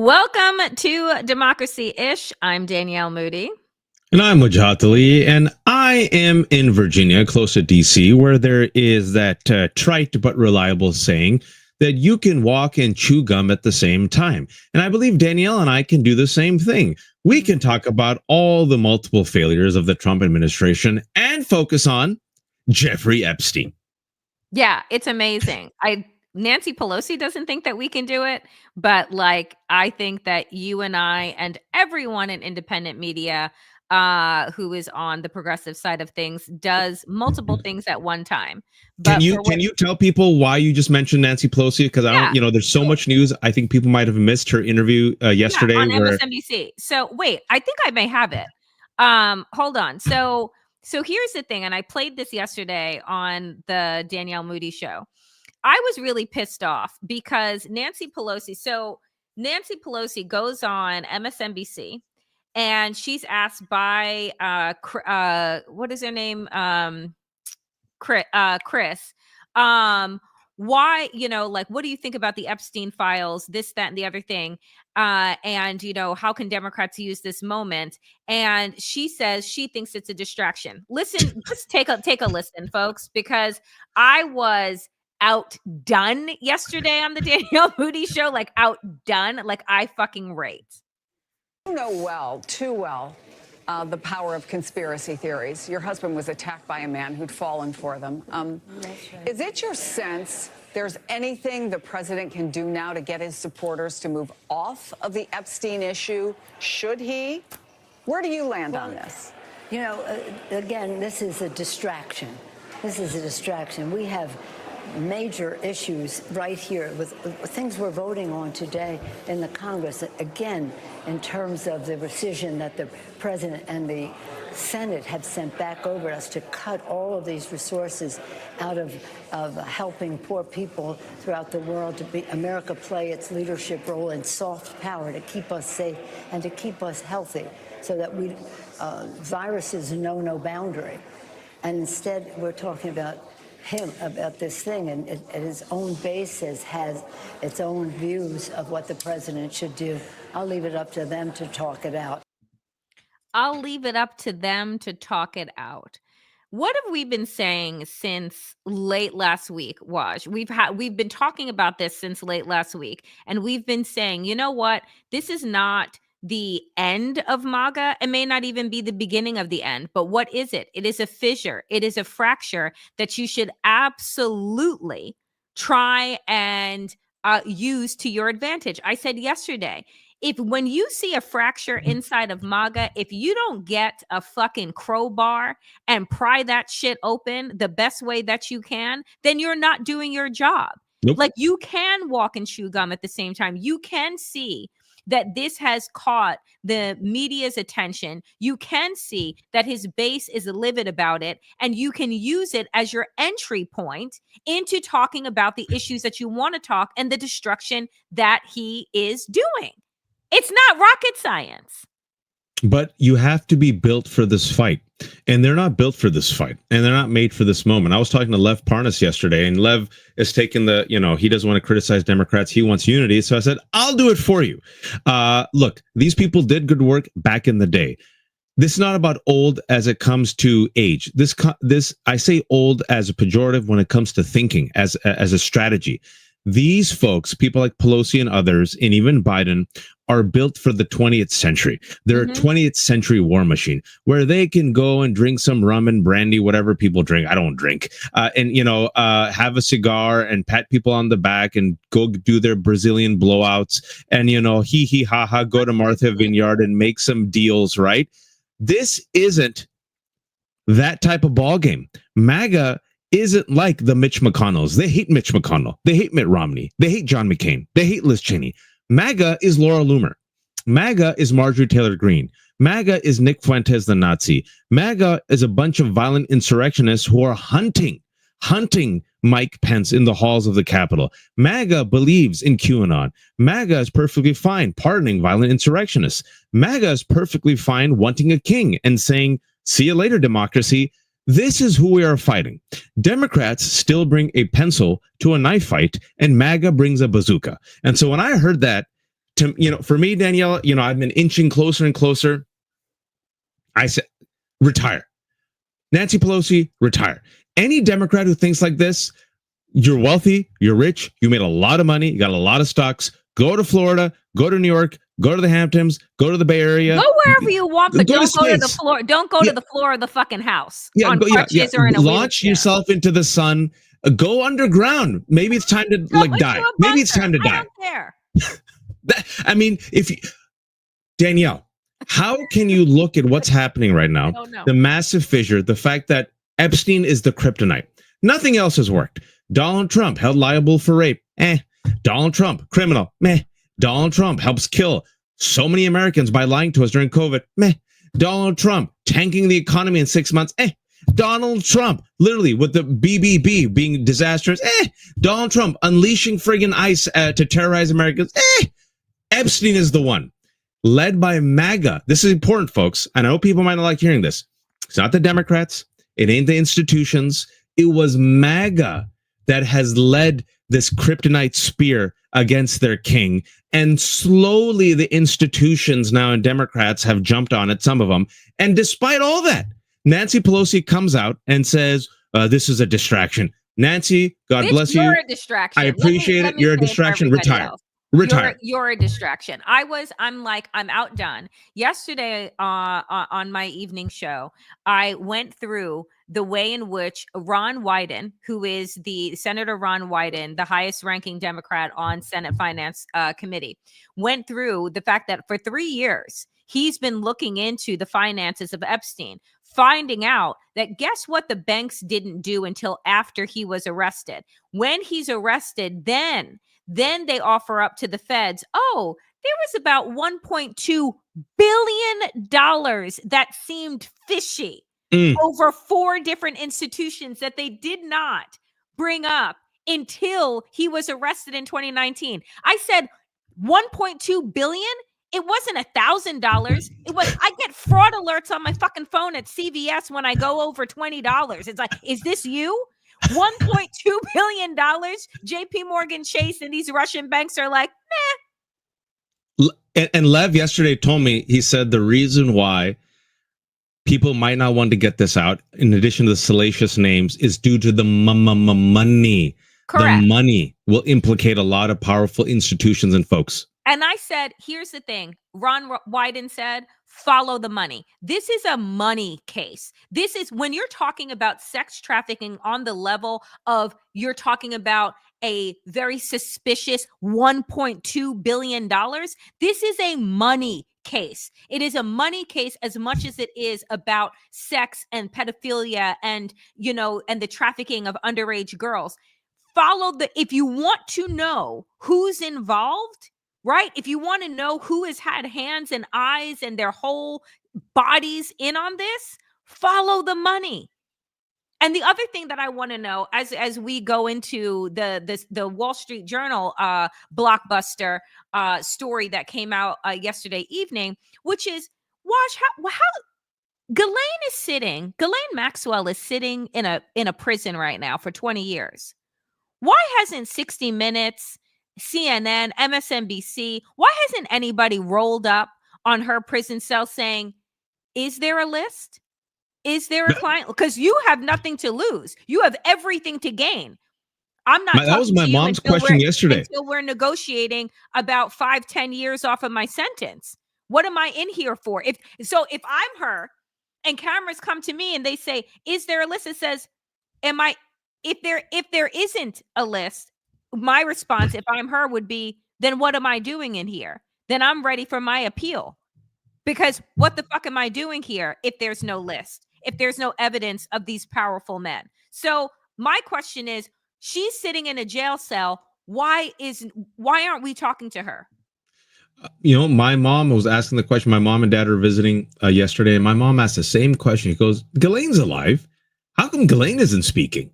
Welcome to Democracy-ish. I'm Danielle Moody. And I'm Wajahat Ali, and I am in Virginia, close to D.C., where there is that trite but reliable saying that you can walk and chew gum at the same time. And I believe Danielle and I can do the same thing. We can talk about all the multiple failures of the Trump administration and focus on Jeffrey Epstein. Yeah, it's amazing. Nancy Pelosi doesn't think that we can do it, but I think that you and I and everyone in independent media who is on the progressive side of things does multiple things at one time. But can you tell people why you just mentioned Nancy Pelosi? Because I don't, there's so much news. I think people might have missed her interview yesterday on MSNBC. So wait, I think I may have it. Hold on. So here's the thing, and I played this yesterday on the Danielle Moody show. I was really pissed off because Nancy Pelosi goes on MSNBC and she's asked by what is her name? Chris. Why, what do you think about the Epstein files, this, that, and the other thing? And how can Democrats use this moment? And she says she thinks it's a distraction. Listen, just take a listen, folks, because I was outdone yesterday on the Danielle Moody show, outdone, I fucking rate. You know too well, the power of conspiracy theories. Your husband was attacked by a man who'd fallen for them. Right. Is it your sense there's anything the president can do now to get his supporters to move off of the Epstein issue? Should he? Where do you land on this? Again, this is a distraction. We have major issues right here with things we're voting on today in the Congress. Again, in terms of the rescission that the president and the Senate have sent back over us to cut all of these resources out of helping poor people throughout the world, to America play its leadership role in soft power to keep us safe and to keep us healthy, so that viruses know no boundary. And instead, we're talking about this thing, and his own basis has its own views of what the president should do. I'll leave it up to them to talk it out. What have we been saying since late last week, Waj? We've been talking about this since late last week, and we've been saying, you know what? This is not the end of MAGA. It may not even be the beginning of the end, but what is it? It is a fissure. It is a fracture that you should absolutely try and use to your advantage. I said yesterday, when you see a fracture inside of MAGA, if you don't get a fucking crowbar and pry that shit open the best way that you can, then you're not doing your job. Nope. You can walk and chew gum at the same time. You can see that this has caught the media's attention. You can see that his base is livid about it, and you can use it as your entry point into talking about the issues that you want to talk and the destruction that he is doing. It's not rocket science. But you have to be built for this fight. And they're not built for this fight. And they're not made for this moment. I was talking to Lev Parnas yesterday, and Lev is taking he doesn't want to criticize Democrats. He wants unity. So I said, I'll do it for you. Look, these people did good work back in the day. This is not about old as it comes to age. This I say old as a pejorative when it comes to thinking as a strategy. These folks, people like Pelosi and others, and even Biden, are built for the 20th century. They're a 20th century war machine where they can go and drink some rum and brandy, whatever people drink. I don't drink. And have a cigar and pat people on the back and go do their Brazilian blowouts and, hee hee ha ha, go to Martha Vineyard and make some deals, right? This isn't that type of ball game. MAGA isn't like the Mitch McConnells. They hate Mitch McConnell. They hate Mitt Romney. They hate John McCain. They hate Liz Cheney. MAGA is Laura Loomer. MAGA is Marjorie Taylor Greene. MAGA is Nick Fuentes, the Nazi. MAGA is a bunch of violent insurrectionists who are hunting Mike Pence in the halls of the Capitol. MAGA believes in QAnon. MAGA is perfectly fine pardoning violent insurrectionists. MAGA is perfectly fine wanting a king and saying, see you later, democracy. This is who we are fighting. Democrats still bring a pencil to a knife fight, and MAGA brings a bazooka. And so when I heard that, For me, Danielle, I've been inching closer and closer. I said, retire. Nancy Pelosi, retire. Any Democrat who thinks like this, you're wealthy, you're rich, you made a lot of money, you got a lot of stocks. Go to Florida, go to New York, go to the Hamptons, go to the Bay Area. Go wherever you want, but don't go to the space. floor. Don't go to the floor of the fucking house. Yeah, on crutches or in a launch wheelchair. yourself into the sun. Go underground. Maybe it's time to die. Maybe it's time to die. I don't care. I mean, Danielle, how can you look at what's happening right now? The massive fissure, the fact that Epstein is the kryptonite. Nothing else has worked. Donald Trump held liable for rape. Donald Trump, criminal. Meh. Donald Trump helps kill so many Americans by lying to us during COVID. Meh. Donald Trump tanking the economy in 6 months. Donald Trump, literally with the BBB being disastrous. Donald Trump unleashing friggin' ICE to terrorize Americans. Epstein is the one. Led by MAGA. This is important, folks. I know people might not like hearing this. It's not the Democrats. It ain't the institutions. It was MAGA that has led this kryptonite spear against their king. And slowly the institutions now and Democrats have jumped on it, some of them. And despite all that, Nancy Pelosi comes out and says, this is a distraction. Nancy, God bless you. You're a distraction. I appreciate it. You're a distraction. Retire. Retire. You're a distraction. I'm outdone. Yesterday on my evening show, I went through the way in which Ron Wyden, who is Senator Ron Wyden, the highest ranking Democrat on Senate Finance Committee, went through the fact that for 3 years, he's been looking into the finances of Epstein, finding out that guess what the banks didn't do until after he was arrested. When he's arrested, then they offer up to the feds, there was about $1.2 billion that seemed fishy over 4 different institutions that they did not bring up until he was arrested in 2019. I said $1.2 billion? It wasn't $1,000. It was, I get fraud alerts on my fucking phone at CVS when I go over $20. It's like, is this you? $1.2 billion. JP Morgan Chase and these Russian banks are like, meh. And Lev yesterday told me, he said the reason why people might not want to get this out, in addition to the salacious names, is due to the money. Correct. The money will implicate a lot of powerful institutions and folks. And I said, here's the thing. Ron Wyden said, follow the money. This is a money case. This is when you're talking about sex trafficking on the level of you're talking about a very suspicious $1.2 billion. This is a money case. It is a money case as much as it is about sex and pedophilia and, and the trafficking of underage girls. If you want to know who's involved, right? If you want to know who has had hands and eyes and their whole bodies in on this, follow the money. And the other thing that I want to know as we go into the Wall Street Journal blockbuster story that came out yesterday evening, which is, watch how Ghislaine Maxwell is sitting in a prison right now for 20 years. Why hasn't 60 Minutes, CNN, MSNBC, why hasn't anybody rolled up on her prison cell saying, is there a list? Is there a client? Because you have nothing to lose. You have everything to gain. I'm not. That was my mom's question yesterday. Until we're negotiating about 5-10 years off of my sentence. What am I in here for? If I'm her and cameras come to me and they say, is there a list? It says, if there isn't a list, my response, if I'm her, would be, then what am I doing in here? Then I'm ready for my appeal. Because what the fuck am I doing here if there's no list, if there's no evidence of these powerful men? So my question is, she's sitting in a jail cell. Why aren't we talking to her? My mom was asking the question. My mom and dad were visiting yesterday, and my mom asked the same question. She goes, Ghislaine's alive. How come Ghislaine isn't speaking?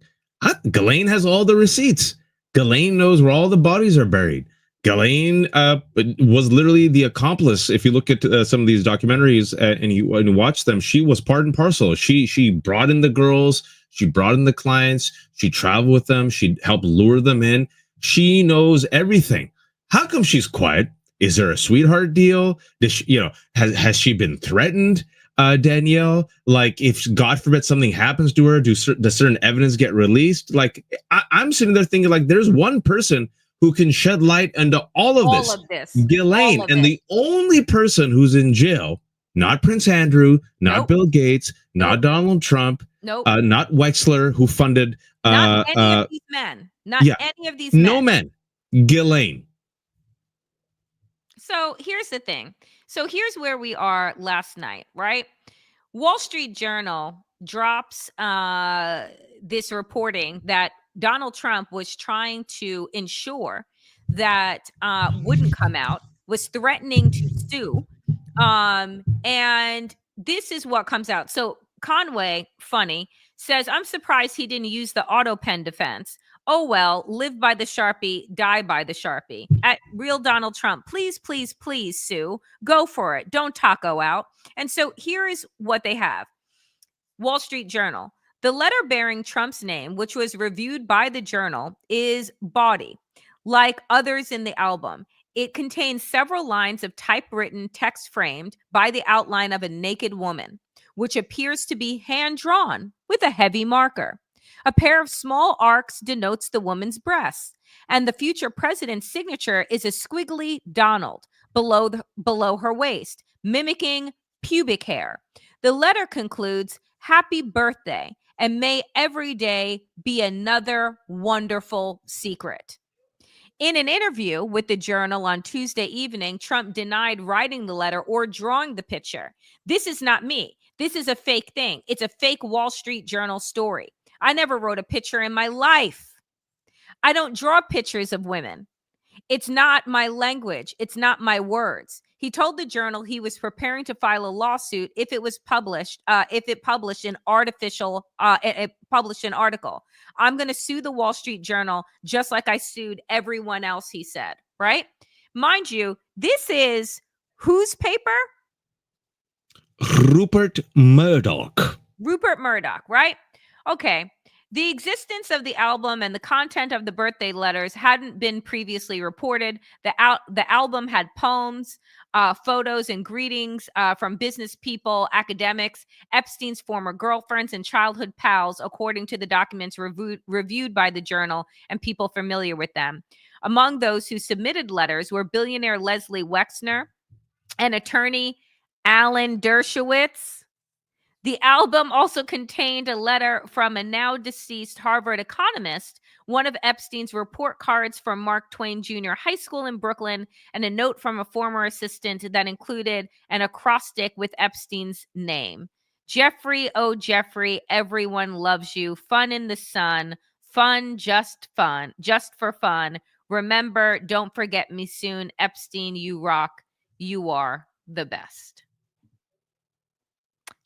Ghislaine has all the receipts. Ghislaine knows where all the bodies are buried. Ghislaine was literally the accomplice. If you look at some of these documentaries and you watch them, she was part and parcel. She brought in the girls. She brought in the clients. She traveled with them. She helped lure them in. She knows everything. How come she's quiet? Is there a sweetheart deal? Does she, has she been threatened? Danielle, like if God forbid something happens to her, does certain evidence get released? Like I'm sitting there thinking, like, there's one person who can shed light into all of this, Ghislaine, and the only person who's in jail, not Prince Andrew, not Bill Gates, not Donald Trump, not Wexler, who funded not any of these men, any of these men. No men. Ghislaine. So here's the thing. So here's where we are last night, right? Wall Street Journal drops this reporting that Donald Trump was trying to ensure that wouldn't come out, was threatening to sue. And this is what comes out. So Conway, funny, says, I'm surprised he didn't use the auto pen defense. Oh, well, live by the Sharpie, die by the Sharpie. At Real Donald Trump, please, please, please, sue. Go for it. Don't taco out. And so here is what they have. Wall Street Journal. The letter bearing Trump's name, which was reviewed by the Journal, is bawdy. Like others in the album, it contains several lines of typewritten text framed by the outline of a naked woman, which appears to be hand-drawn with a heavy marker. A pair of small arcs denotes the woman's breasts, and the future president's signature is a squiggly Donald below her waist, mimicking pubic hair. The letter concludes, "Happy birthday, and may every day be another wonderful secret." In an interview with the Journal on Tuesday evening, Trump denied writing the letter or drawing the picture. This is not me. This is a fake thing. It's a fake Wall Street Journal story. I never wrote a picture in my life. I don't draw pictures of women. It's not my language. It's not my words. He told the Journal he was preparing to file a lawsuit if it published an article. I'm going to sue the Wall Street Journal just like I sued everyone else, he said, right? Mind you, this is whose paper? Rupert Murdoch. Rupert Murdoch, right? Okay. The existence of the album and the content of the birthday letters hadn't been previously reported. The album had poems, photos, and greetings from business people, academics, Epstein's former girlfriends, and childhood pals, according to the documents reviewed by the Journal and people familiar with them. Among those who submitted letters were billionaire Leslie Wexner and attorney Alan Dershowitz. The album also contained a letter from a now deceased Harvard economist, one of Epstein's report cards from Mark Twain Jr. High School in Brooklyn, and a note from a former assistant that included an acrostic with Epstein's name. Jeffrey, oh Jeffrey, everyone loves you. Fun in the sun. Fun, just for fun. Remember, don't forget me soon. Epstein, you rock. You are the best.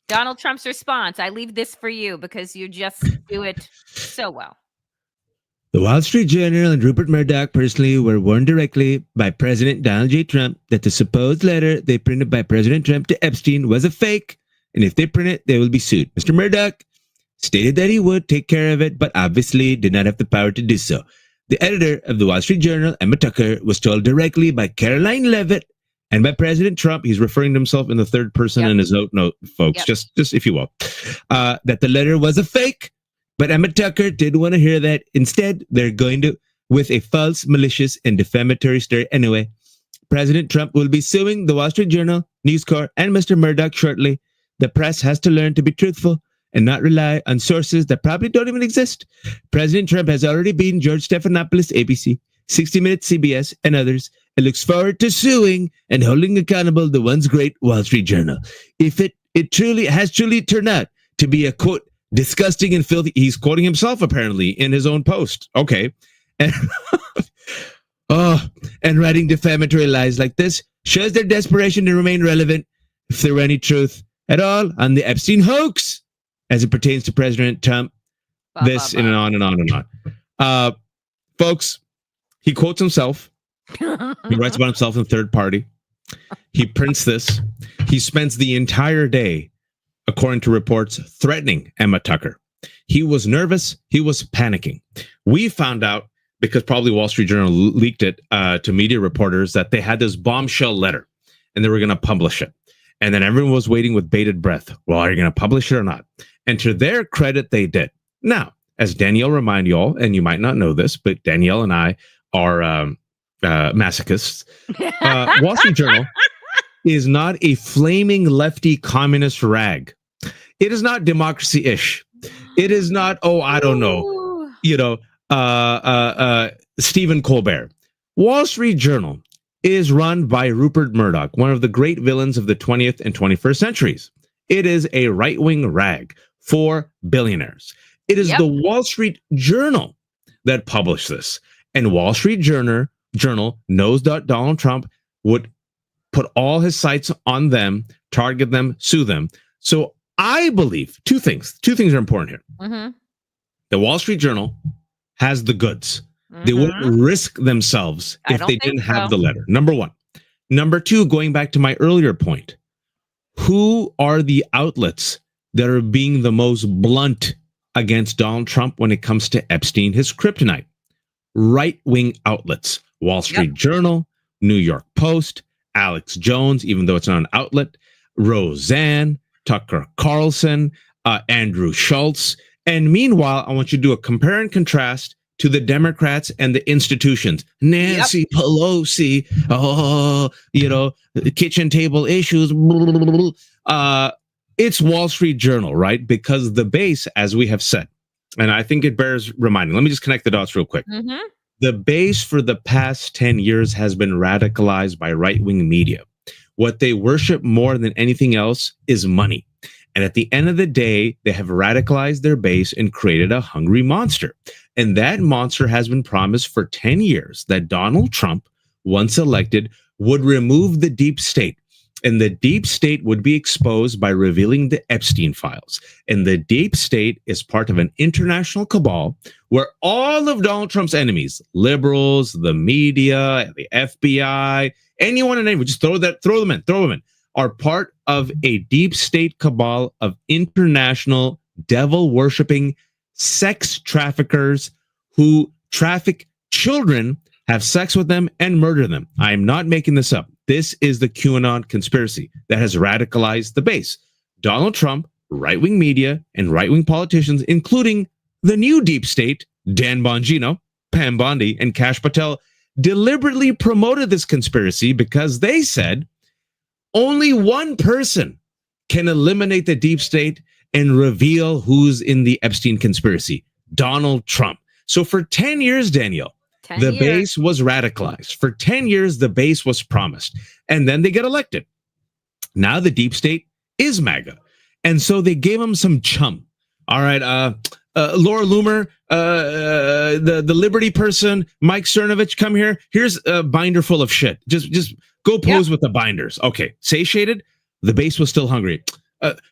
Donald Trump's response. I leave this for you because you just do it so well. The Wall Street Journal and Rupert Murdoch personally were warned directly by President Donald J. Trump that the supposed letter they printed by President Trump to Epstein was a fake, and if they print it, they will be sued. Mr. Murdoch stated that he would take care of it, but obviously did not have the power to do so. The editor of the Wall Street Journal, Emma Tucker, was told directly by Caroline Leavitt and by President Trump, he's referring to himself in the third person in his note, folks, just if you will, that the letter was a fake. But Emma Tucker didn't want to hear that. Instead, they're going to, with a false, malicious, and defamatory story. Anyway, President Trump will be suing the Wall Street Journal, News Corp, and Mr. Murdoch shortly. The press has to learn to be truthful and not rely on sources that probably don't even exist. President Trump has already beaten George Stephanopoulos, ABC, 60 Minutes, CBS, and others, and looks forward to suing and holding accountable the once great Wall Street Journal. If it truly turned out to be a, quote, disgusting and filthy, he's quoting himself apparently in his own post. Okay. And, and writing defamatory lies like this shows their desperation to remain relevant, if there were any truth at all, on the Epstein hoax as it pertains to President Trump. And on and on and on. Folks, he quotes himself. He writes about himself in third party. He prints this. He spends the entire day, according to reports, threatening Emma Tucker. He was nervous. He was panicking. We found out because probably Wall Street Journal leaked it to media reporters that they had this bombshell letter and they were going to publish it. And then everyone was waiting with bated breath. Well, are you going to publish it or not? And to their credit, they did. Now, as Danielle reminded y'all, and you might not know this, but Danielle and I are masochists. Wall Street Journal is not a flaming lefty communist rag. It is not democracy-ish. It is not, I don't know, Stephen Colbert. Wall Street Journal is run by Rupert Murdoch, one of the great villains of the 20th and 21st centuries. It is a right-wing rag for billionaires. It is the Wall Street Journal that published this. And Wall Street Journal knows that Donald Trump would put all his sights on them, target them, sue them. So I believe two things. Two things are important here. Mm-hmm. The Wall Street Journal has the goods. Mm-hmm. They wouldn't risk themselves if they didn't have the letter. Number one. Number two, going back to my earlier point, who are the outlets that are being the most blunt against Donald Trump when it comes to Epstein, his kryptonite? Right-wing outlets. Wall Street Journal, New York Post, Alex Jones, even though it's not an outlet, Roseanne, Tucker Carlson, Andrew Schultz. And meanwhile, I want you to do a compare and contrast to the Democrats and the institutions. Nancy Pelosi, kitchen table issues. It's Wall Street Journal, right? Because the base, as we have said, and I think it bears reminding. Let me just connect the dots real quick. Mm-hmm. The base for the past 10 years has been radicalized by right-wing media. What they worship more than anything else is money. And at the end of the day, they have radicalized their base and created a hungry monster. And that monster has been promised for 10 years that Donald Trump, once elected, would remove the deep state. And the deep state would be exposed by revealing the Epstein files. And the deep state is part of an international cabal where all of Donald Trump's enemies, liberals, the media, the FBI, anyone and anyone, just throw them in, are part of a deep state cabal of international devil-worshipping sex traffickers who traffic children, have sex with them, and murder them. I am not making this up. This is the QAnon conspiracy that has radicalized the base. Donald Trump, right-wing media, and right-wing politicians, including the new deep state, Dan Bongino, Pam Bondi, and Kash Patel, deliberately promoted this conspiracy because they said only one person can eliminate the deep state and reveal who's in the Epstein conspiracy, Donald Trump. So for 10 years, Danielle, the base was radicalized. For 10 years, the base was promised. And then they get elected. Now the deep state is MAGA. And so they gave him some chum. All right, Laura Loomer, the Liberty person, Mike Cernovich, come here. Here's a binder full of shit. Just go pose with the binders. Okay, satiated. The base was still hungry.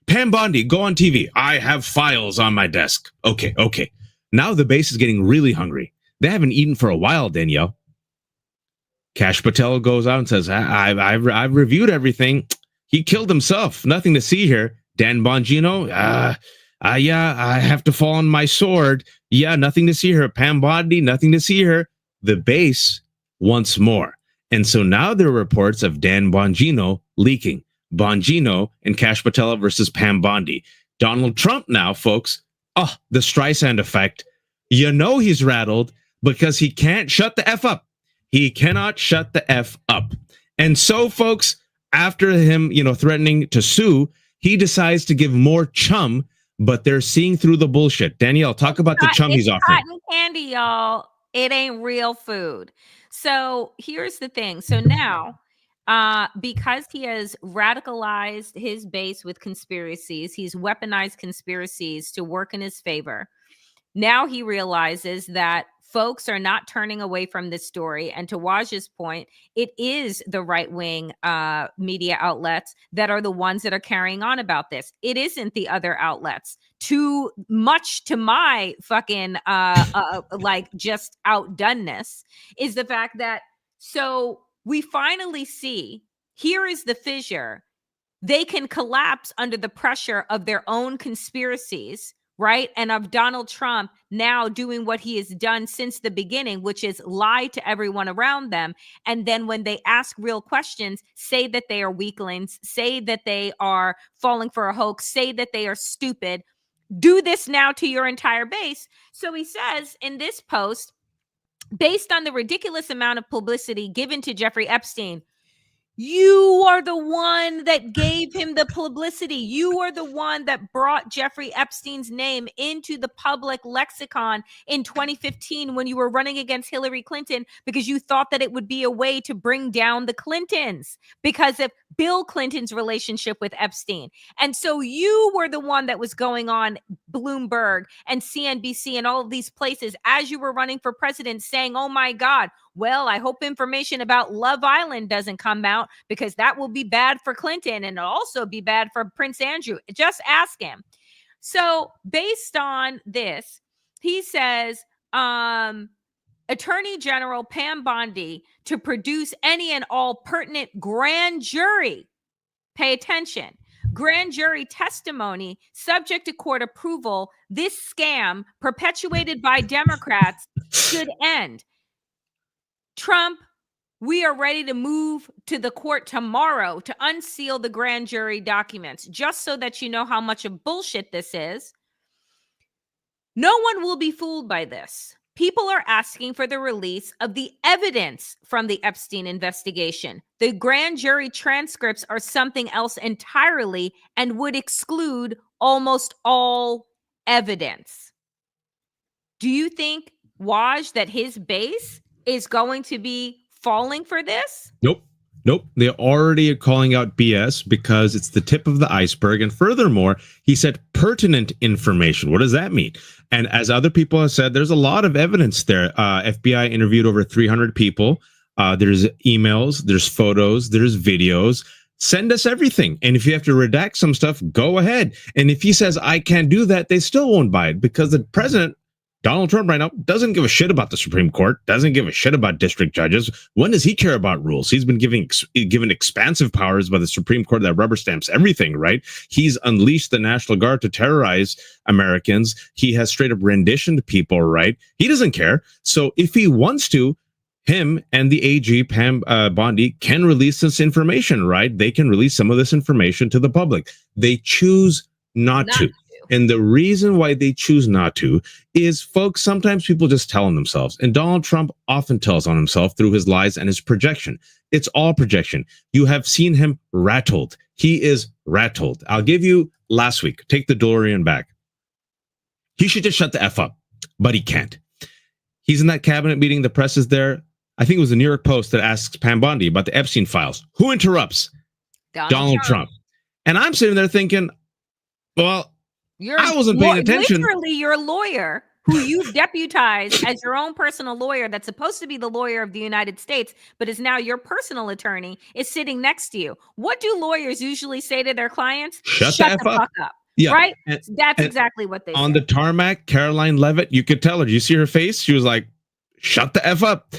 Pam Bondi, go on TV. I have files on my desk. Okay. Now the base is getting really hungry. They haven't eaten for a while, Danielle. Kash Patel goes out and says, I've reviewed everything. He killed himself. Nothing to see here. Dan Bongino, I have to fall on my sword. Yeah, nothing to see here. Pam Bondi, nothing to see here. The base wants more. And so now there are reports of Dan Bongino leaking. Bongino and Kash Patel versus Pam Bondi. Donald Trump now, folks. The Streisand effect. You know he's rattled because he can't shut the F up. He cannot shut the F up. And so, folks, after him, threatening to sue, he decides to give more chum, but they're seeing through the bullshit. Danielle, talk about the chum he's offering. Cotton candy, y'all. It ain't real food. So here's the thing. So now, because he has radicalized his base with conspiracies, he's weaponized conspiracies to work in his favor. Now he realizes that folks are not turning away from this story. And to Waj's point, it is the right-wing media outlets that are the ones that are carrying on about this. It isn't the other outlets. Too much to my fucking just outdoneness is the fact that so we finally see here is the fissure. They can collapse under the pressure of their own conspiracies, right? And of Donald Trump now doing what he has done since the beginning, which is lie to everyone around them. And then when they ask real questions, say that they are weaklings, say that they are falling for a hoax, say that they are stupid. Do this now to your entire base. So he says in this post, based on the ridiculous amount of publicity given to Jeffrey Epstein, you are the one that gave him the publicity. You are the one that brought Jeffrey Epstein's name into the public lexicon in 2015 when you were running against Hillary Clinton because you thought that it would be a way to bring down the Clintons because of Bill Clinton's relationship with Epstein. And so you were the one that was going on Bloomberg and CNBC and all of these places as you were running for president saying, oh my God, well, I hope information about Love Island doesn't come out because that will be bad for Clinton and it'll also be bad for Prince Andrew. Just ask him. So based on this, he says, Attorney General Pam Bondi to produce any and all pertinent grand jury, pay attention, grand jury testimony subject to court approval. This scam perpetuated by Democrats should end. Trump, we are ready to move to the court tomorrow to unseal the grand jury documents, just so that you know how much of bullshit this is. No one will be fooled by this. People are asking for the release of the evidence from the Epstein investigation. The grand jury transcripts are something else entirely and would exclude almost all evidence. Do you think, Waj, that his base is going to be falling for this? Nope. They already are calling out BS because it's the tip of the iceberg. And furthermore, he said pertinent information. What does that mean? And as other people have said, there's a lot of evidence there. FBI interviewed over 300 people. There's emails, there's photos, there's videos. Send us everything. And if you have to redact some stuff, go ahead. And if he says, I can't do that, they still won't buy it because the president, Donald Trump right now, doesn't give a shit about the Supreme Court, doesn't give a shit about district judges. When does he care about rules? He's been given expansive powers by the Supreme Court that rubber stamps everything, right? He's unleashed the National Guard to terrorize Americans. He has straight up renditioned people, right? He doesn't care. So if he wants to, him and the AG, Pam Bondi, can release this information, right? They can release some of this information to the public. They choose not to. And the reason why they choose not to is, folks, sometimes people just tell on themselves. And Donald Trump often tells on himself through his lies and his projection. It's all projection. You have seen him rattled. He is rattled. I'll give you last week. Take the DeLorean back. He should just shut the F up, but he can't. He's in that cabinet meeting. The press is there. I think it was the New York Post that asks Pam Bondi about the Epstein files. Who interrupts? Donald Trump. And I'm sitting there thinking, well, I wasn't paying attention. Literally, your lawyer, who you've deputized as your own personal lawyer, that's supposed to be the lawyer of the United States, but is now your personal attorney, is sitting next to you. What do lawyers usually say to their clients? Shut the fuck up. Yeah. Right? That's exactly what they say. On the tarmac, Caroline Levitt, you could tell her. You see her face? She was like, shut the F up.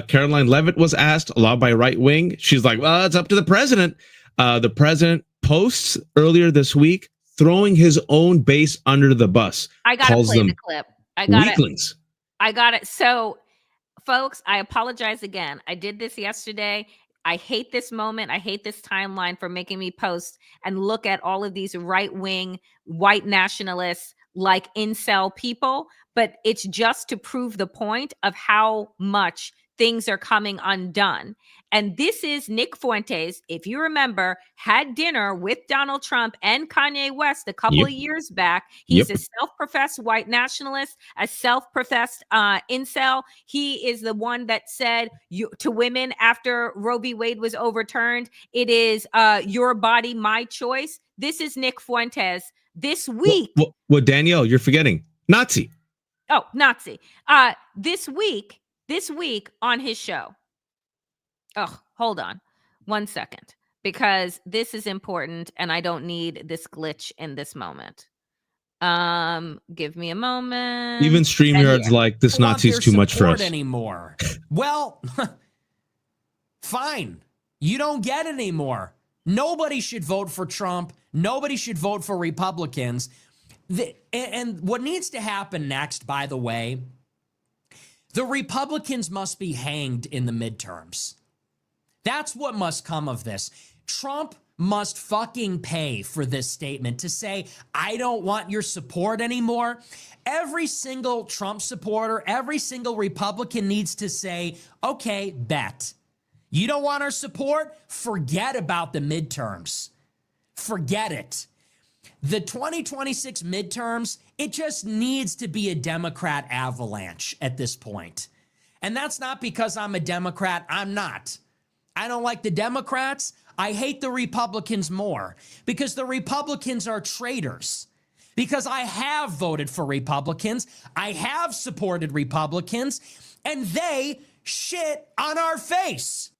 Caroline Levitt was asked, a lot by right wing. She's like, well, it's up to the president. The president posts earlier this week throwing his own base under the bus. I got to play the clip. I got it. So, folks, I apologize again. I did this yesterday. I hate this moment. I hate this timeline for making me post and look at all of these right-wing white nationalists like incel people. But it's just to prove the point of how much things are coming undone. And this is Nick Fuentes, if you remember, had dinner with Donald Trump and Kanye West a couple of years back. He's a self-professed white nationalist, a self-professed incel. He is the one that said to women after Roe v. Wade was overturned, it is your body, my choice. This is Nick Fuentes this week. Well, Danielle, you're forgetting Nazi. Oh, Nazi. This week on his show. Oh, hold on 1 second, because this is important and I don't need this glitch in this moment. Give me a moment. Even StreamYard's like, this Nazi's too much for us anymore. Well, fine. You don't get any more. Nobody should vote for Trump. Nobody should vote for Republicans. And what needs to happen next, by the way, the Republicans must be hanged in the midterms. That's what must come of this. Trump must fucking pay for this statement to say, I don't want your support anymore. Every single Trump supporter, every single Republican needs to say, okay, bet. You don't want our support? Forget about the midterms. Forget it. The 2026 midterms, it just needs to be a Democrat avalanche at this point. And that's not because I'm a Democrat. I'm not. I don't like the Democrats. I hate the Republicans more because the Republicans are traitors. Because I have voted for Republicans. I have supported Republicans, and they shit on our face.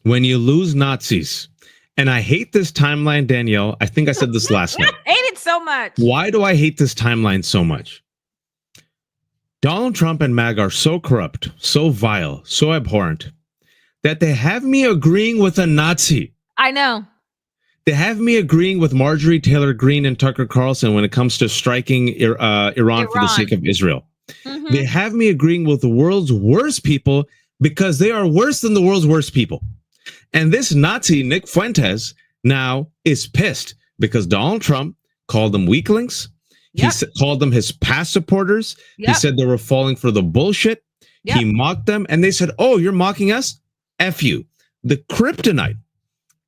When you lose Nazis, and I hate this timeline, Danielle. I think I said this last night. I hate it so much. Why do I hate this timeline so much? Donald Trump and MAG are so corrupt, so vile, so abhorrent that they have me agreeing with a Nazi. I know. They have me agreeing with Marjorie Taylor Greene and Tucker Carlson when it comes to striking Iran for the sake of Israel. Mm-hmm. They have me agreeing with the world's worst people because they are worse than the world's worst people. And this Nazi, Nick Fuentes, now is pissed because Donald Trump called them weaklings. Yep. He called them his past supporters. Yep. He said they were falling for the bullshit. Yep. He mocked them. And they said, oh, you're mocking us? F you. The kryptonite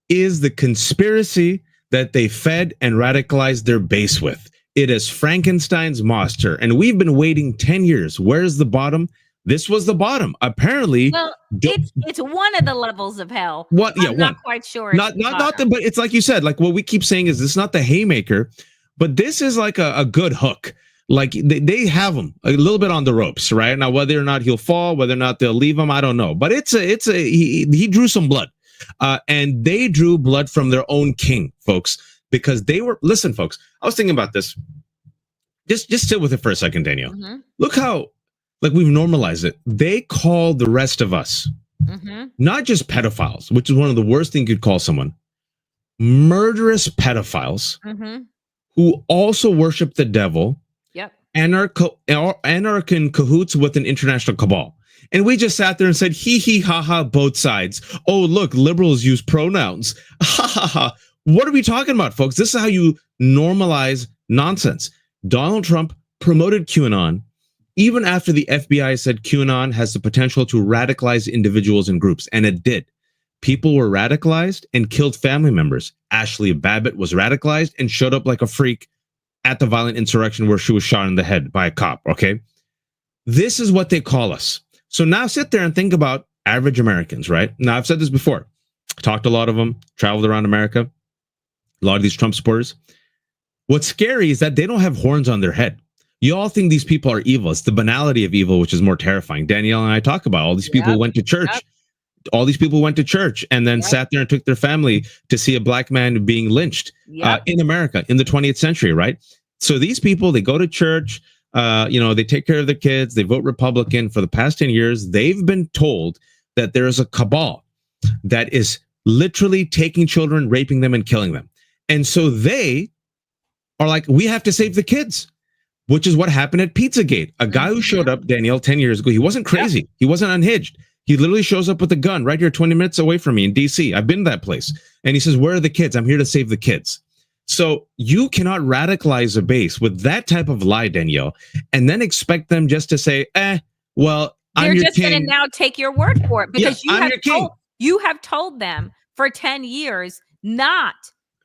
is the conspiracy that they fed and radicalized their base with. It is Frankenstein's monster. And we've been waiting 10 years. Where's the bottom? This was the bottom. Apparently, well, it's one of the levels of hell. What? Yeah, I'm not quite sure. Not but it's like you said. Like what we keep saying is this is not the haymaker, but this is like a good hook. Like they have him a little bit on the ropes, right? Now whether or not he'll fall, whether or not they'll leave him, I don't know. But he drew some blood, and they drew blood from their own king, folks, because they were. Listen, folks, I was thinking about this. Just sit with it for a second, Danielle. Mm-hmm. Look how. Like we've normalized it. They call the rest of us, not just pedophiles, which is one of the worst things you'd call someone, murderous pedophiles who also worship the devil and are in cahoots with an international cabal. And we just sat there and said, hee hee ha ha, both sides. Oh, look, liberals use pronouns. Ha ha ha. What are we talking about, folks? This is how you normalize nonsense. Donald Trump promoted QAnon. Even after the FBI said QAnon has the potential to radicalize individuals and groups, and it did. People were radicalized and killed family members. Ashley Babbitt was radicalized and showed up like a freak at the violent insurrection where she was shot in the head by a cop, okay? This is what they call us. So now sit there and think about average Americans, right? Now, I've said this before. Talked to a lot of them, traveled around America, a lot of these Trump supporters. What's scary is that they don't have horns on their head. You all think these people are evil. It's the banality of evil, which is more terrifying. Danielle and I talk about all these people went to church. All these people went to church and then sat there and took their family to see a black man being lynched in America in the 20th century, right? So these people, they go to church, they take care of their kids, they vote Republican. For the past 10 years, they've been told that there is a cabal that is literally taking children, raping them, and killing them. And so they are like, we have to save the kids. Which is what happened at Pizzagate. A guy who showed up, Danielle, 10 years ago, he wasn't crazy. He wasn't unhinged. He literally shows up with a gun right here 20 minutes away from me in DC. I've been to that place. And he says, where are the kids? I'm here to save the kids. So you cannot radicalize a base with that type of lie, Danielle, and then expect them just to say, well, I'm your king. They're just going to now take your word for it because you have told them for 10 years not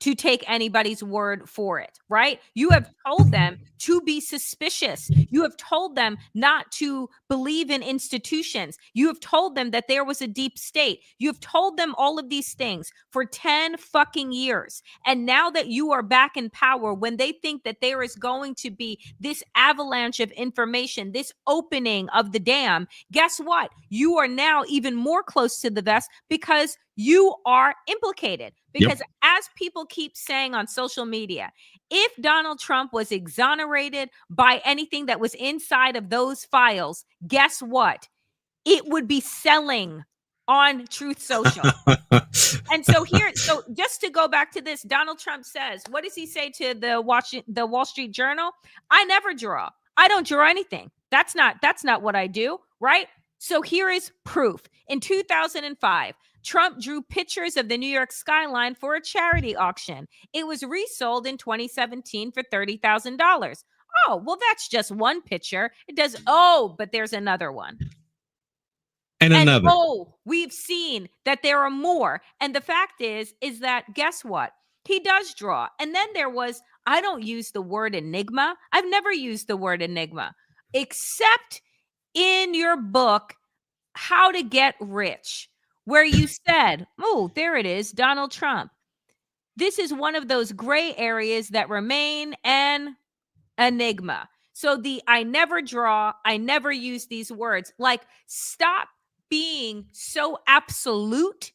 to take anybody's word for it, right? You have told them to be suspicious. You have told them not to believe in institutions. You have told them that there was a deep state. You have told them all of these things for 10 fucking years. And now that you are back in power, when they think that there is going to be this avalanche of information, this opening of the dam, guess what? You are now even more close to the vest because you are implicated. Because as people keep saying on social media, if Donald Trump was exonerated by anything that was inside of those files, guess what? It would be selling on Truth Social. And so just to go back to this, Donald Trump says, what does he say to the Wall Street Journal? I never draw. I don't draw anything. That's not what I do, right? So here is proof. In 2005, Trump drew pictures of the New York skyline for a charity auction. It was resold in 2017 for $30,000. Oh, well, that's just one picture. It does. Oh, but there's another one. And another. Oh, we've seen that there are more. And the fact is that, guess what? He does draw. And then there was, I don't use the word enigma. I've never used the word enigma, except in your book, How to Get Rich, where you said, oh, there it is, Donald Trump. This is one of those gray areas that remain an enigma. So I never draw, I never use these words. Like, stop being so absolute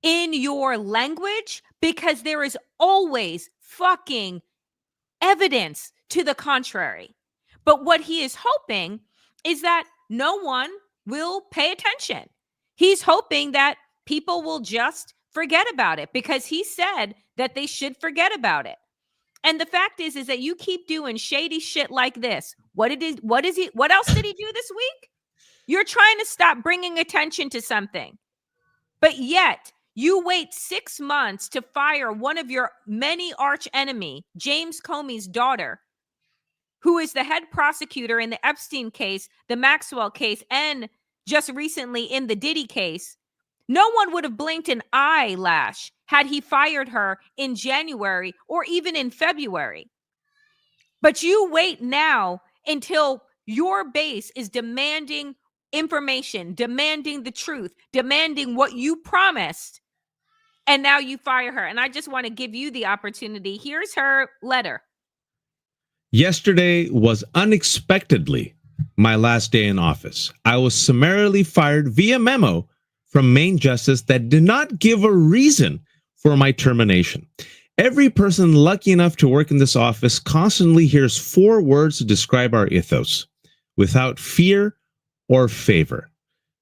in your language, because there is always fucking evidence to the contrary. But what he is hoping is that no one will pay attention. He's hoping that people will just forget about it, because he said that they should forget about it. And the fact is that you keep doing shady shit like this. What else did he do this week? You're trying to stop bringing attention to something, but yet you wait 6 months to fire one of your many arch enemy, James Comey's daughter, who is the head prosecutor in the Epstein case, the Maxwell case, and just recently in the Diddy case. No one would have blinked an eyelash had he fired her in January or even in February. But you wait now until your base is demanding information, demanding the truth, demanding what you promised, and now you fire her. And I just want to give you the opportunity. Here's her letter. Yesterday was unexpectedly my last day in office. I was summarily fired via memo from Maine Justice that did not give a reason for my termination. Every person lucky enough to work in this office constantly hears 4 words to describe our ethos: without fear or favor.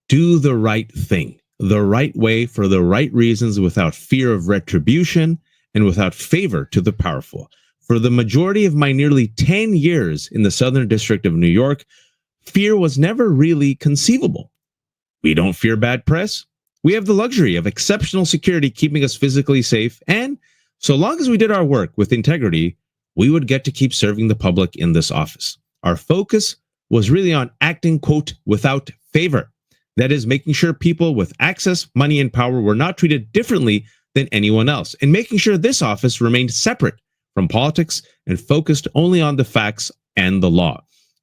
Do the right thing, the right way, for the right reasons, without fear of retribution and without favor to the powerful. For the majority of my nearly 10 years in the Southern District of New York, fear was never really conceivable. We don't fear bad press. We have the luxury of exceptional security keeping us physically safe, and so long as we did our work with integrity, we would get to keep serving the public in this office. Our focus was really on acting, quote, without favor. That is, making sure people with access, money, and power were not treated differently than anyone else, and making sure this office remained separate from politics and focused only on the facts and the law.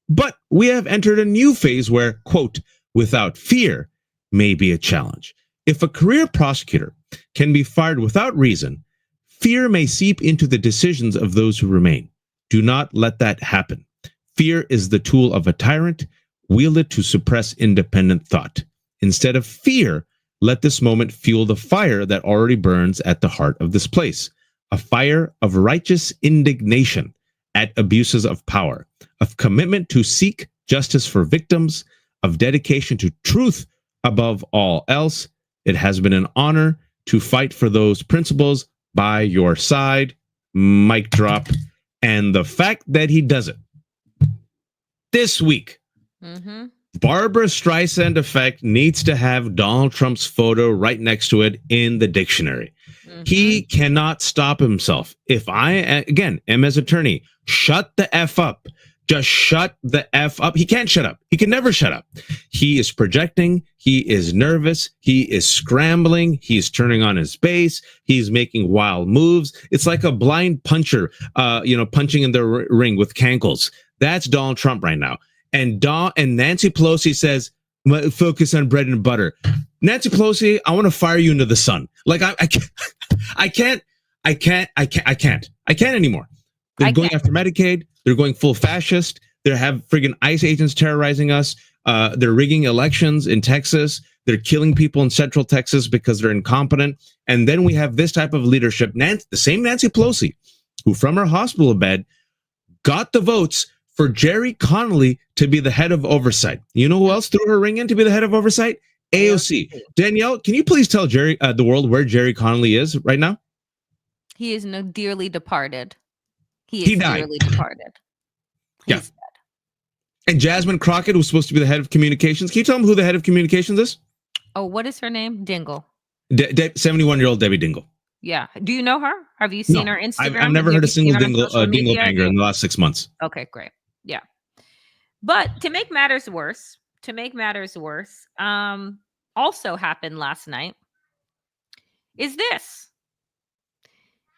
But we have entered a new phase where, quote, without fear may be a challenge. If a career prosecutor can be fired without reason, fear may seep into the decisions of those who remain. Do not let that happen. Fear is the tool of a tyrant, wielded to suppress independent thought. Instead of fear, let this moment fuel the fire that already burns at the heart of this place. A fire of righteous indignation at abuses of power, of commitment to seek justice for victims, of dedication to truth above all else. It has been an honor to fight for those principles by your side. Mic drop. And the fact that he does it this week, Barbara Streisand effect needs to have Donald Trump's photo right next to it in the dictionary. He cannot stop himself. If I, again, am his attorney, shut the F up. Just shut the F up. He can't shut up. He can never shut up. He is projecting. He is nervous. He is scrambling. He's turning on his base. He's making wild moves. It's like a blind puncher, punching in the ring with cankles. That's Donald Trump right now. And Nancy Pelosi says, focus on bread and butter. Nancy Pelosi, I want to fire you into the sun. Like I can't anymore. They're going after Medicaid. They're going full fascist. They have friggin' ICE agents terrorizing us. They're rigging elections in Texas. They're killing people in Central Texas because they're incompetent. And then we have this type of leadership. The same Nancy Pelosi, who from her hospital bed got the votes for Jerry Connolly to be the head of oversight. You know who else threw her ring in to be the head of oversight? AOC. Danielle, can you please tell Jerry, the world, where Jerry Connolly is right now? He is dearly departed. He died. Dearly departed. Yeah. He's dead. And Jasmine Crockett was supposed to be the head of communications. Can you tell them who the head of communications is? Oh, what is her name? Dingle. 71-year-old Debbie Dingle. Yeah. Do you know her? Have you seen her Instagram? I've never Have heard a you seen single her on Dingle social media? banger in the last 6 months. Okay, great. Yeah. But to make matters worse, also happened last night is this.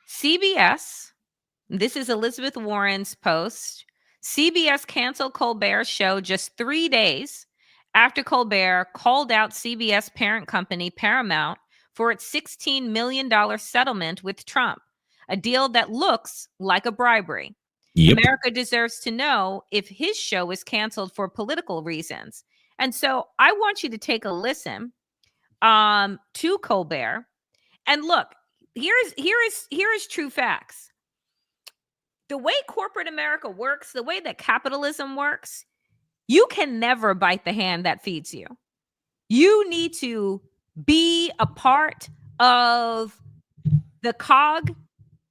CBS, this is Elizabeth Warren's post. CBS canceled Colbert's show just 3 days after Colbert called out CBS parent company Paramount for its $16 million settlement with Trump, a deal that looks like a bribery. Yep. America deserves to know if his show is canceled for political reasons. And so I want you to take a listen to Colbert. And look, here is true facts. The way corporate America works, the way that capitalism works, you can never bite the hand that feeds you. You need to be a part of the cog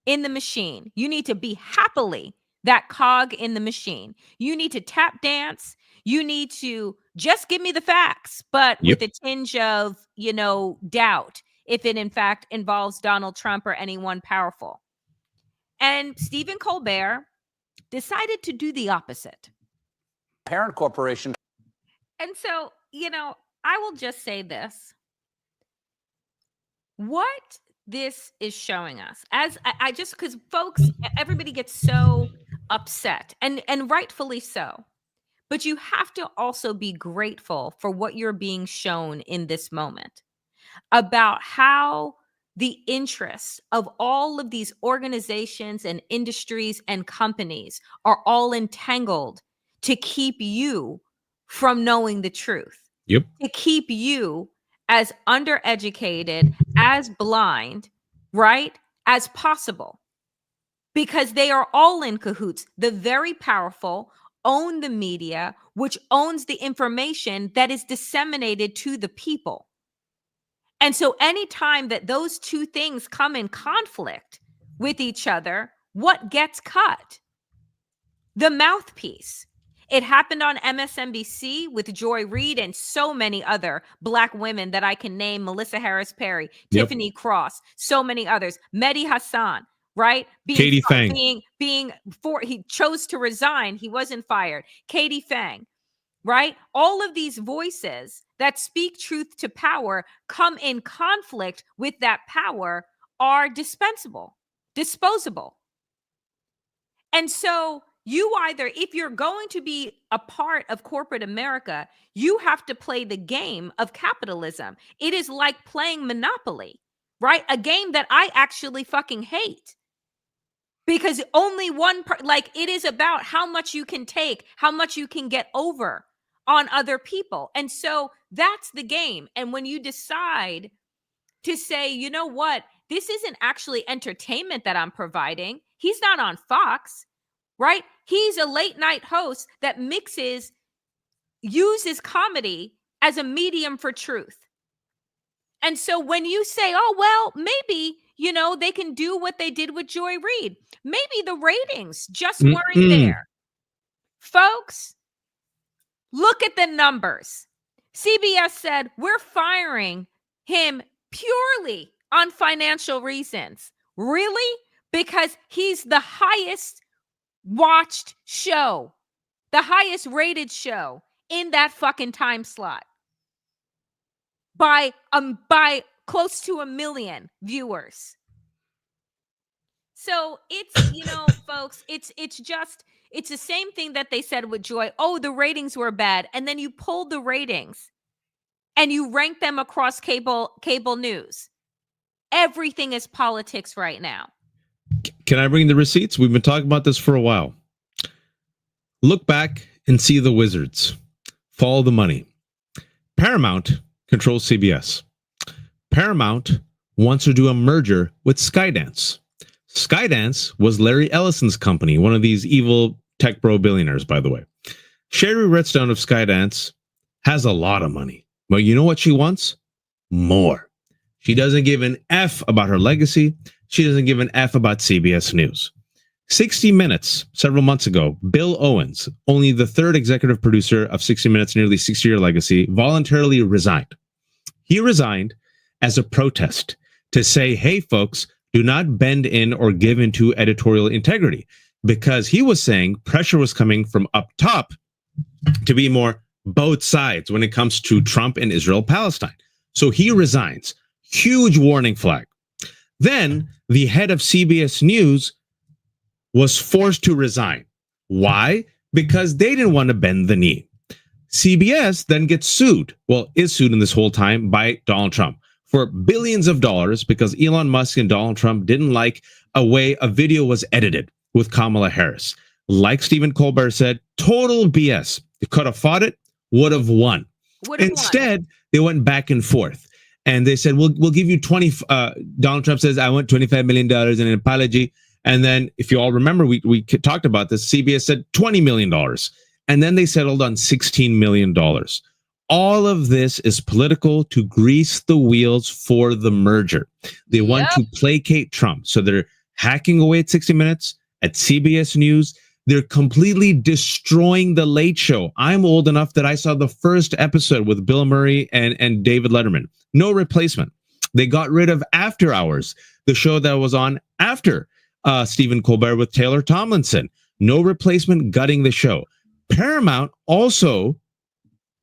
in the machine. You need to be happily that cog in the machine. You need to tap dance. You need to just give me the facts, but with a tinge of, doubt if it in fact involves Donald Trump or anyone powerful. And Stephen Colbert decided to do the opposite. Parent corporation. And so, I will just say this. What this is showing us, as I just, because folks, everybody gets so upset and rightfully so, but you have to also be grateful for what you're being shown in this moment about how the interests of all of these organizations and industries and companies are all entangled to keep you from knowing the truth. Yep. To keep you as undereducated, as blind, right, as possible. Because they are all in cahoots. The very powerful own the media, which owns the information that is disseminated to the people. And so anytime that those two things come in conflict with each other, what gets cut? The mouthpiece. It happened on MSNBC with Joy Reid and so many other Black women that I can name: Melissa Harris Perry, Tiffany Cross, so many others, Mehdi Hassan, right? Katie Fang. He chose to resign. He wasn't fired. Katie Fang, right? All of these voices that speak truth to power come in conflict with that power are disposable. And so you either, if you're going to be a part of corporate America, you have to play the game of capitalism. It is like playing Monopoly, right? A game that I actually fucking hate. Because only it is about how much you can take, how much you can get over on other people. And so that's the game. And when you decide to say, you know what, this isn't actually entertainment that I'm providing. He's not on Fox, right? He's a late night host that uses comedy as a medium for truth. And so when you say, oh, well, maybe, they can do what they did with Joy Reid. Maybe the ratings just weren't there. Folks, look at the numbers. CBS said, we're firing him purely on financial reasons. Really? Because he's the highest watched show, the highest rated show in that fucking time slot by close to 1 million viewers. So it's, folks, it's the same thing that they said with Joy. Oh, the ratings were bad. And then you pulled the ratings and you rank them across cable news. Everything is politics right now. Can I bring the receipts? We've been talking about this for a while. Look back and see the wizards. Follow the money. Paramount controls CBS. Paramount wants to do a merger with Skydance. Skydance was Larry Ellison's company, one of these evil tech bro billionaires, by the way. Sherry Redstone of Skydance has a lot of money. But you know what she wants? More. She doesn't give an F about her legacy. She doesn't give an F about CBS News. 60 Minutes, several months ago, Bill Owens, only the third executive producer of 60 Minutes' nearly 60-year legacy, voluntarily resigned. He resigned as a protest to say, hey, folks, do not bend in or give into editorial integrity, because he was saying pressure was coming from up top to be more both sides when it comes to Trump and Israel-Palestine. So he resigns. Huge warning flag. Then the head of CBS News was forced to resign. Why? Because they didn't want to bend the knee. CBS then gets sued, well, is sued in this whole time by Donald Trump for billions of dollars because Elon Musk and Donald Trump didn't like a way a video was edited with Kamala Harris. Like Stephen Colbert said, total BS. They could have fought it, would have won. Instead, they went back and forth. And they said, we'll give you 20. Donald Trump says, I want $25 million and an apology. And then, if you all remember, we talked about this. CBS said $20 million. And then they settled on $16 million. All of this is political to grease the wheels for the merger. They want to placate Trump. So they're hacking away at 60 Minutes, at CBS News. They're completely destroying The Late Show. I'm old enough that I saw the first episode with Bill Murray and David Letterman. No replacement. They got rid of After Hours, the show that was on after Stephen Colbert with Taylor Tomlinson. No replacement, gutting the show. Paramount also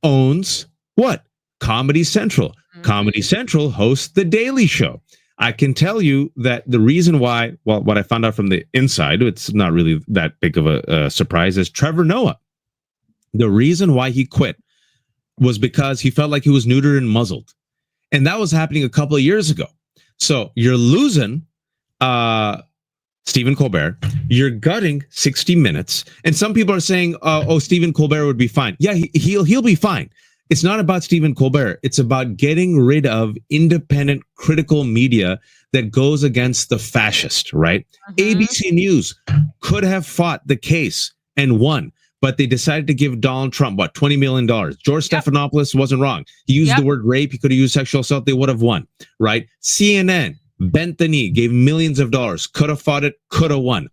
owns what? Comedy Central. Mm-hmm. Comedy Central hosts The Daily Show. I can tell you that the reason why, well, what I found out from the inside, it's not really that big of a surprise, is Trevor Noah. The reason why he quit was because he felt like he was neutered and muzzled. And that was happening a couple of years ago. So you're losing Stephen Colbert. You're gutting 60 Minutes. And some people are saying, oh, Stephen Colbert would be fine. Yeah, he'll be fine. It's not about Stephen Colbert. It's about getting rid of independent critical media that goes against the fascist, right? ABC News could have fought the case and won, but they decided to give Donald Trump, what, $20 million. George Stephanopoulos wasn't wrong. He used the word rape. He could have used sexual assault. They would have won, right? CNN bent the knee, gave millions of dollars, could have fought it, could have won.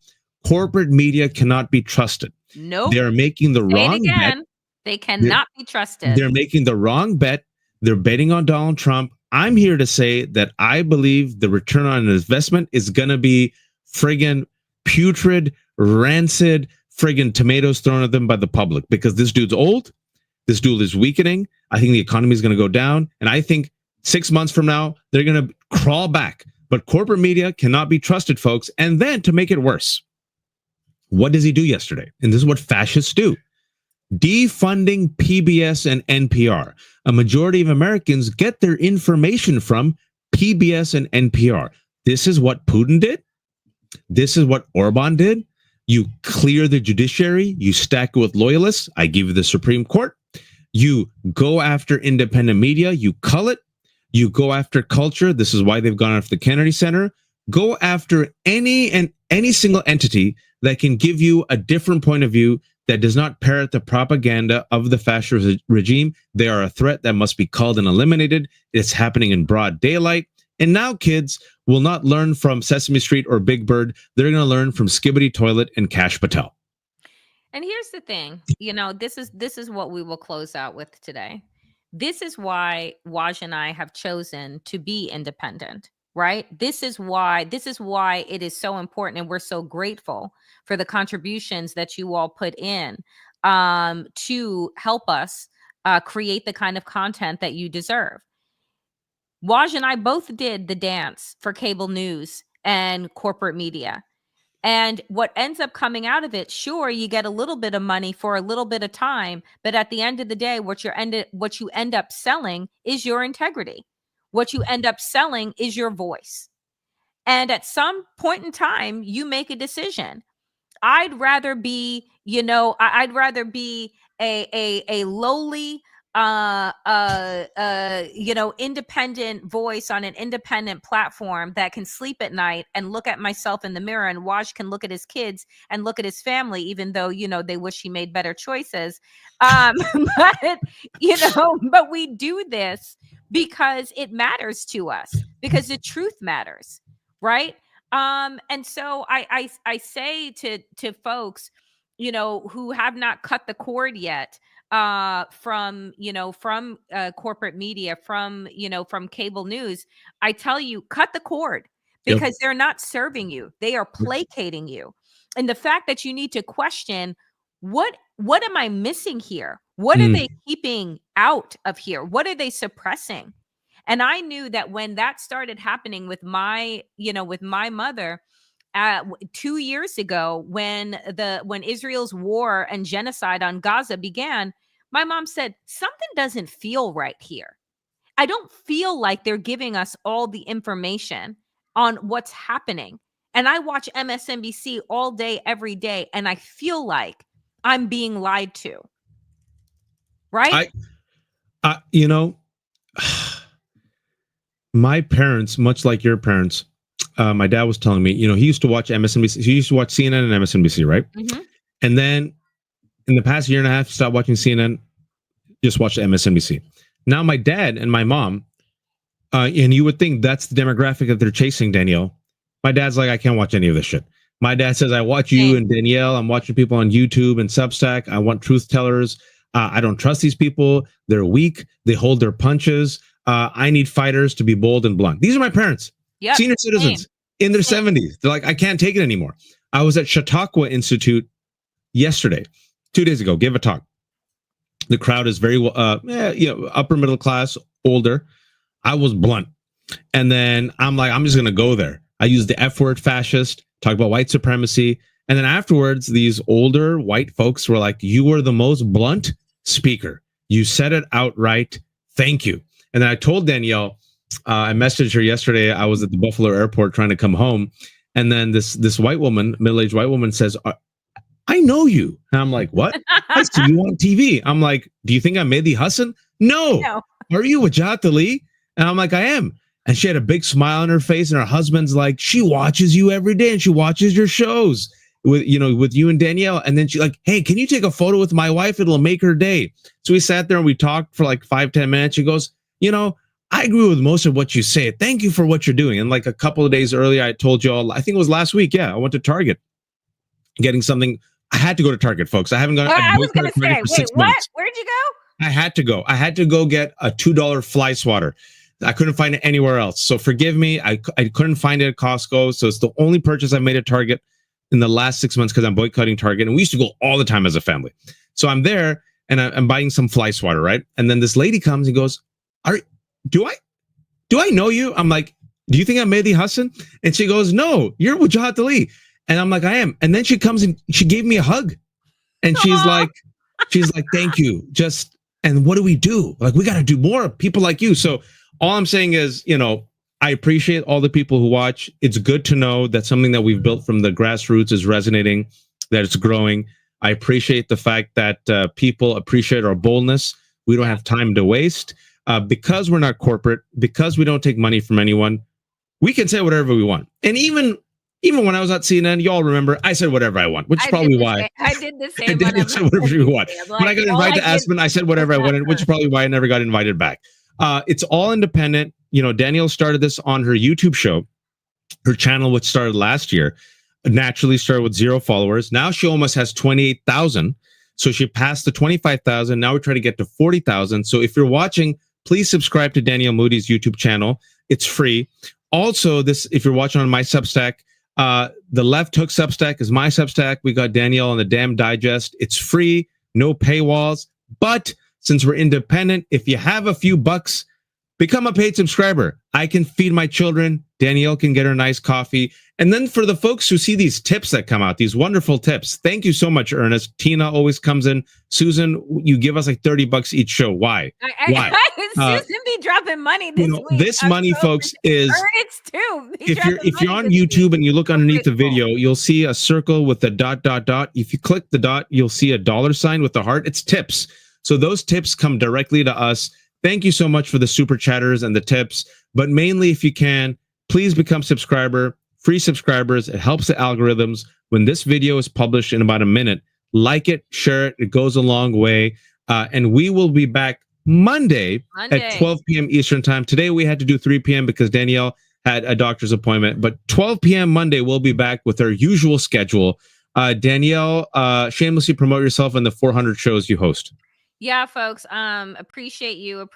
Corporate media cannot be trusted. Nope. They're making the wrong bet. They cannot be trusted. They're making the wrong bet. They're betting on Donald Trump. I'm here to say that I believe the return on investment is going to be friggin' putrid, rancid, friggin' tomatoes thrown at them by the public, because this dude's old. This dude is weakening. I think the economy is going to go down. And I think 6 months from now, they're going to crawl back. But corporate media cannot be trusted, folks. And then to make it worse, what does he do yesterday? And this is what fascists do. Defunding PBS and NPR. A majority of Americans get their information from PBS and NPR. This is what Putin did. This is what Orban did. You clear the judiciary. You stack it with loyalists. I give you the Supreme Court. You go after independent media. You cull it. You go after culture. This is why they've gone after the Kennedy Center. Go after any single entity that can give you a different point of view that does not parrot the propaganda of the fascist regime. They are a threat that must be culled and eliminated. It's happening in broad daylight. And now kids will not learn from Sesame Street or Big Bird. They're going to learn from Skibbity Toilet and Kash Patel. And here's the thing, this is what we will close out with today. This is why Waj and I have chosen to be independent, right? This is why it is so important, and we're so grateful for the contributions that you all put in to help us create the kind of content that you deserve. Waj and I both did the dance for cable news and corporate media. And what ends up coming out of it, sure, you get a little bit of money for a little bit of time, but at the end of the day, what you end up selling is your integrity. What you end up selling is your voice. And at some point in time, you make a decision. I'd rather be, a lowly independent voice on an independent platform that can sleep at night and look at myself in the mirror, and Waj can look at his kids and look at his family, even though, they wish he made better choices. But, but we do this because it matters to us, because the truth matters. Right. And so I say to folks, who have not cut the cord yet, from corporate media, from cable news, I tell you, cut the cord, because they're not serving you. They are placating you. And the fact that you need to question, what am I missing here? What are they keeping out of here? What are they suppressing? And I knew that when that started happening with my mother, 2 years ago, when Israel's war and genocide on Gaza began, my mom said, something doesn't feel right here. I don't feel like they're giving us all the information on what's happening. And I watch MSNBC all day, every day, and I feel like I'm being lied to. Right? My parents, much like your parents, my dad was telling me, he used to watch MSNBC. He used to watch CNN and MSNBC, right? Mm-hmm. And then in the past year and a half, stopped watching CNN, just watched MSNBC. Now my dad and my mom, and you would think that's the demographic that they're chasing, Danielle. My dad's like, I can't watch any of this shit. My dad says, I watch you and Danielle. I'm watching people on YouTube and Substack. I want truth tellers. I don't trust these people. They're weak. They hold their punches. I need fighters to be bold and blunt. These are my parents. Yep. Senior citizens in their 70s. They're like, I can't take it anymore. I was at Chautauqua Institute yesterday, 2 days ago, gave a talk. The crowd is very, upper middle class, older. I was blunt. And then I'm like, I'm just going to go there. I used the F word, fascist, talk about white supremacy. And then afterwards, these older white folks were like, you were the most blunt speaker. You said it outright. Thank you. And then I told Danielle, I messaged her yesterday. I was at the Buffalo airport trying to come home. And then this white woman, middle-aged white woman, says, I know you. And I'm like, what? I see you on TV. I'm like, do you think I'm Mehdi Hassan? No. Are you Wajat Ali? And I'm like, I am. And she had a big smile on her face. And her husband's like, she watches you every day and she watches your shows with you and Danielle. And then she's like, hey, can you take a photo with my wife? It'll make her day. So we sat there and we talked for like 5-10 minutes. She goes, I agree with most of what you say. Thank you for what you're doing. And like a couple of days earlier, I told you all, I think it was last week. Yeah, I went to Target getting something. I had to go to Target, folks. I haven't gone. I was going to say, wait, what? Where'd you go? I had to go. I had to go get a $2 fly swatter. I couldn't find it anywhere else. So forgive me. I couldn't find it at Costco. So it's the only purchase I've made at Target in the last 6 months because I'm boycotting Target. And we used to go all the time as a family. So I'm there and I'm buying some fly swatter, right? And then this lady comes and goes, do I know you? I'm like, do you think I'm Mehdi Hassan? And she goes, no, you're Wajahat Ali. And I'm like, I am. And then she comes and she gave me a hug. And she's like, thank you. And what do we do? Like, we got to do more of people like you. So all I'm saying is, I appreciate all the people who watch. It's good to know that something that we've built from the grassroots is resonating, that it's growing. I appreciate the fact that people appreciate our boldness. We don't have time to waste. Because we're not corporate, because we don't take money from anyone, we can say whatever we want. And even when I was at CNN, y'all remember, I said whatever I want, which is probably why. I did the same. I said whatever you want. When I got invited to Aspen, I said whatever I wanted, which is probably why I never got invited back. It's all independent. Danielle started this on her YouTube show, her channel, which started last year, naturally started with 0 followers. Now she almost has 28,000. So she passed the 25,000. Now we're trying to get to 40,000. So if you're watching, please subscribe to Danielle Moody's YouTube channel. It's free. Also, if you're watching on my Substack, the Left Hook Substack is my Substack. We got Danielle on the Damn Digest. It's free, no paywalls. But since we're independent, if you have a few bucks, become a paid subscriber. I can feed my children. Danielle can get her nice coffee. And then for the folks who see these tips that come out, these wonderful tips, thank you so much, Ernest. Tina always comes in. Susan, you give us like $30 each show. Why? Why? Susan be dropping money this week. This money, folks, is Ernest too. If you're on YouTube and you look underneath the video, you'll see a circle with the ... If you click the dot, you'll see a $sign with the heart. It's tips. So those tips come directly to us. Thank you so much for the super chatters and the tips. But mainly, if you can, please become subscriber. Free subscribers. It helps the algorithms. When this video is published in about a minute, like it, share it. It goes a long way. And we will be back Monday at 12 p.m. Eastern time. Today we had to do 3 p.m. because Danielle had a doctor's appointment. But 12 p.m. Monday, we'll be back with our usual schedule. Danielle, shamelessly promote yourself in the 400 shows you host. Yeah, folks, appreciate you,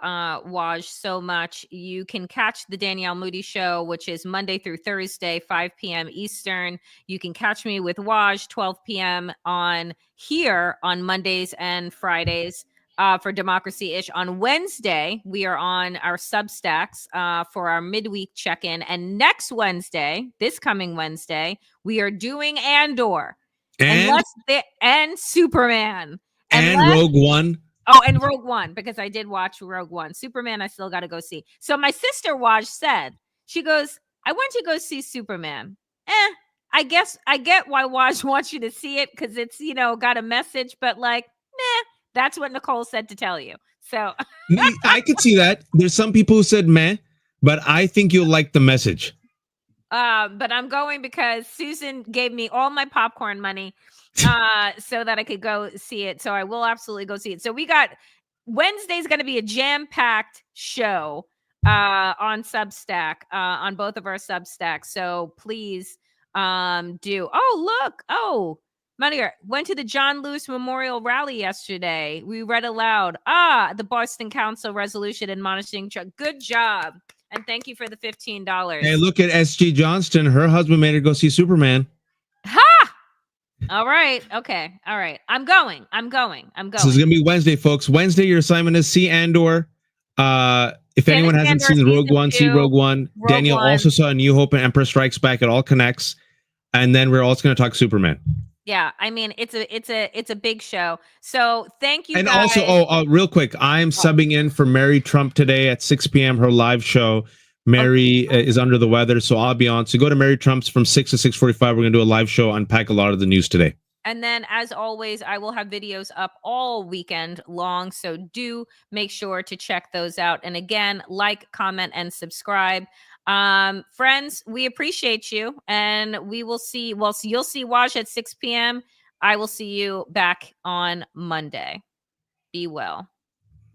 Waj, so much. You can catch the Danielle Moody Show, which is Monday through Thursday, 5 p.m. Eastern. You can catch me with Waj, 12 p.m. on here on Mondays and Fridays for Democracy-ish. On Wednesday, we are on our Substacks for our midweek check-in. And next Wednesday, this coming Wednesday, we are doing Andor and Superman. And Rogue One. Oh, and Rogue One, because I did watch Rogue One. Superman, I still got to go see. So my sister Waj said, she goes, I went to go see Superman. I guess I get why Waj wants you to see it because it's, got a message, but like, that's what Nicole said to tell you. So I could see that. There's some people who said meh, but I think you'll like the message. But I'm going because Susan gave me all my popcorn money so that I could go see it. So I will absolutely go see it. So we got Wednesday's going to be a jam-packed show on Substack, on both of our Substacks. So please do. Oh, look. Oh, Maria went to the John Lewis Memorial Rally yesterday. We read aloud. The Boston Council resolution admonishing. Good job. And thank you for the $15. Hey, look at SG Johnston. Her husband made her go see Superman. Ha! All right. Okay. All right. I'm going. So it's going to be Wednesday, folks. Wednesday, your assignment is see Andor. If anyone hasn't seen Rogue One, see Rogue One. Daniel also saw A New Hope and Emperor Strikes Back. It all connects. And then we're also going to talk Superman. Yeah, I mean it's a big show. So thank you. And guys. also, real quick, I'm subbing in for Mary Trump today at 6 p.m. her live show. Mary is under the weather, so I'll be on. So go to Mary Trump's from 6 to 6:45. We're gonna do a live show, unpack a lot of the news today. And then, as always, I will have videos up all weekend long. So do make sure to check those out. And again, like, comment, and subscribe. Friends, we appreciate you. And we will see. Well, so you'll see Waj at 6 p.m. I will see you back on Monday. Be well.